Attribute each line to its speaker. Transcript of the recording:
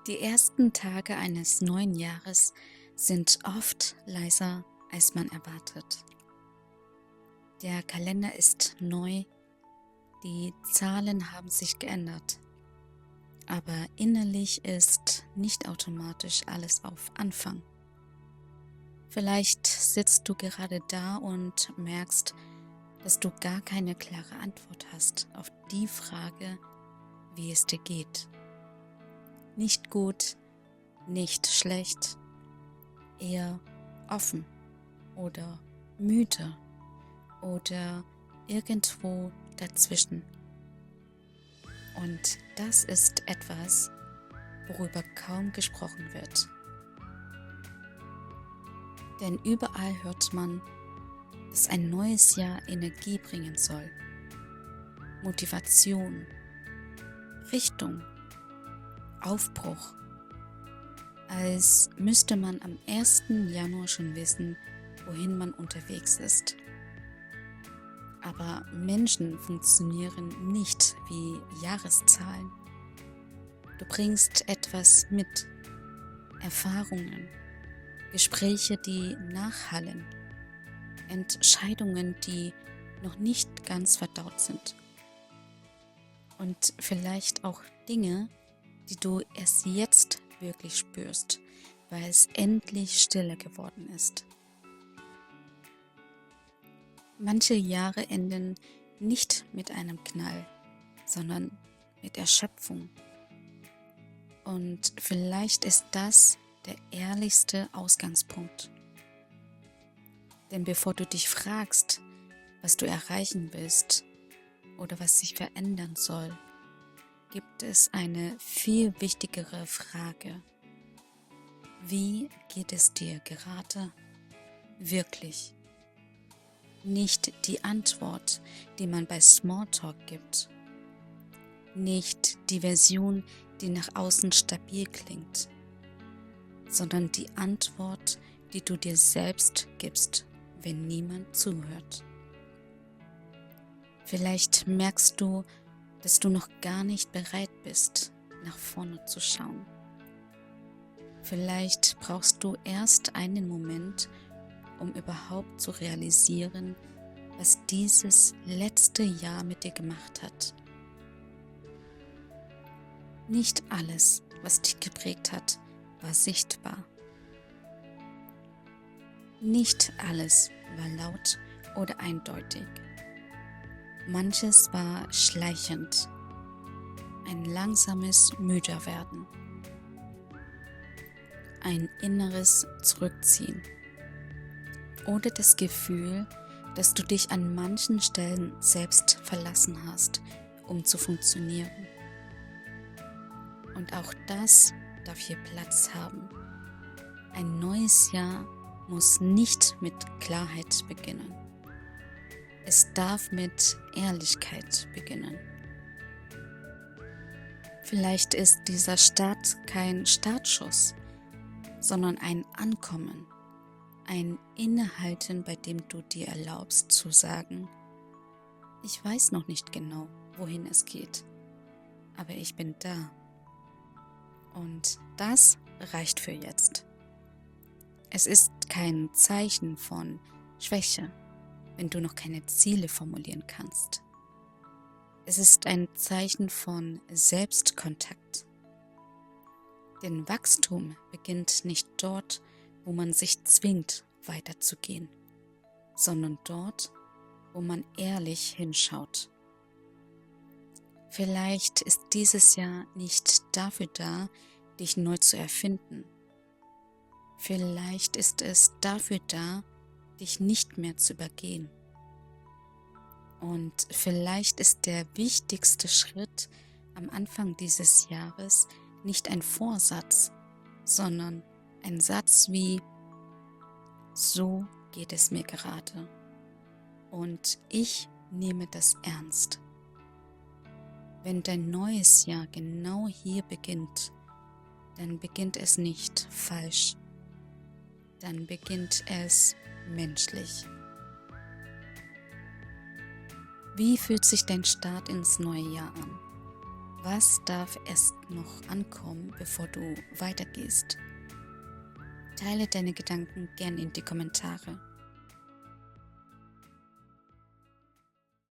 Speaker 1: Die ersten Tage eines neuen Jahres sind oft leiser, als man erwartet. Der Kalender ist neu, die Zahlen haben sich geändert, aber innerlich ist nicht automatisch alles auf Anfang. Vielleicht sitzt du gerade da und merkst, dass du gar keine klare Antwort hast auf die Frage, wie es dir geht. Nicht gut, nicht schlecht, eher offen oder müde oder irgendwo dazwischen. Und das ist etwas, worüber kaum gesprochen wird. Denn überall hört man, dass ein neues Jahr Energie bringen soll, Motivation, Richtung, Aufbruch, als müsste man am 1. Januar schon wissen, wohin man unterwegs ist. Aber Menschen funktionieren nicht wie Jahreszahlen. Du bringst etwas mit, Erfahrungen, Gespräche, die nachhallen, Entscheidungen, die noch nicht ganz verdaut sind. Und vielleicht auch Dinge, die du erst jetzt wirklich spürst, weil es endlich stiller geworden ist. Manche Jahre enden nicht mit einem Knall, sondern mit Erschöpfung. Und vielleicht ist das der ehrlichste Ausgangspunkt. Denn bevor du dich fragst, was du erreichen willst oder was sich verändern soll, gibt es eine viel wichtigere Frage. Wie geht es dir gerade wirklich? Nicht die Antwort, die man bei Smalltalk gibt. Nicht die Version, die nach außen stabil klingt, sondern die Antwort, die du dir selbst gibst, wenn niemand zuhört. Vielleicht merkst du, dass du noch gar nicht bereit bist, nach vorne zu schauen. Vielleicht brauchst du erst einen Moment, um überhaupt zu realisieren, was dieses letzte Jahr mit dir gemacht hat. Nicht alles, was dich geprägt hat, war sichtbar. Nicht alles war laut oder eindeutig. Manches war schleichend, ein langsames Müderwerden, ein inneres Zurückziehen oder das Gefühl, dass du dich an manchen Stellen selbst verlassen hast, um zu funktionieren. Und auch das darf hier Platz haben. Ein neues Jahr muss nicht mit Klarheit beginnen. Es darf mit Ehrlichkeit beginnen. Vielleicht ist dieser Start kein Startschuss, sondern ein Ankommen, ein Innehalten, bei dem du dir erlaubst zu sagen, ich weiß noch nicht genau, wohin es geht, aber ich bin da. Und das reicht für jetzt. Es ist kein Zeichen von Schwäche, wenn du noch keine Ziele formulieren kannst. Es ist ein Zeichen von Selbstkontakt. Denn Wachstum beginnt nicht dort, wo man sich zwingt, weiterzugehen, sondern dort, wo man ehrlich hinschaut. Vielleicht ist dieses Jahr nicht dafür da, dich neu zu erfinden. Vielleicht ist es dafür da, dich nicht mehr zu übergehen. Und vielleicht ist der wichtigste Schritt am Anfang dieses Jahres nicht ein Vorsatz, sondern ein Satz wie, so geht es mir gerade und ich nehme das ernst. Wenn dein neues Jahr genau hier beginnt, dann beginnt es nicht falsch, dann beginnt es menschlich. Wie fühlt sich dein Start ins neue Jahr an? Was darf erst noch ankommen, bevor du weitergehst? Teile deine Gedanken gern in die Kommentare.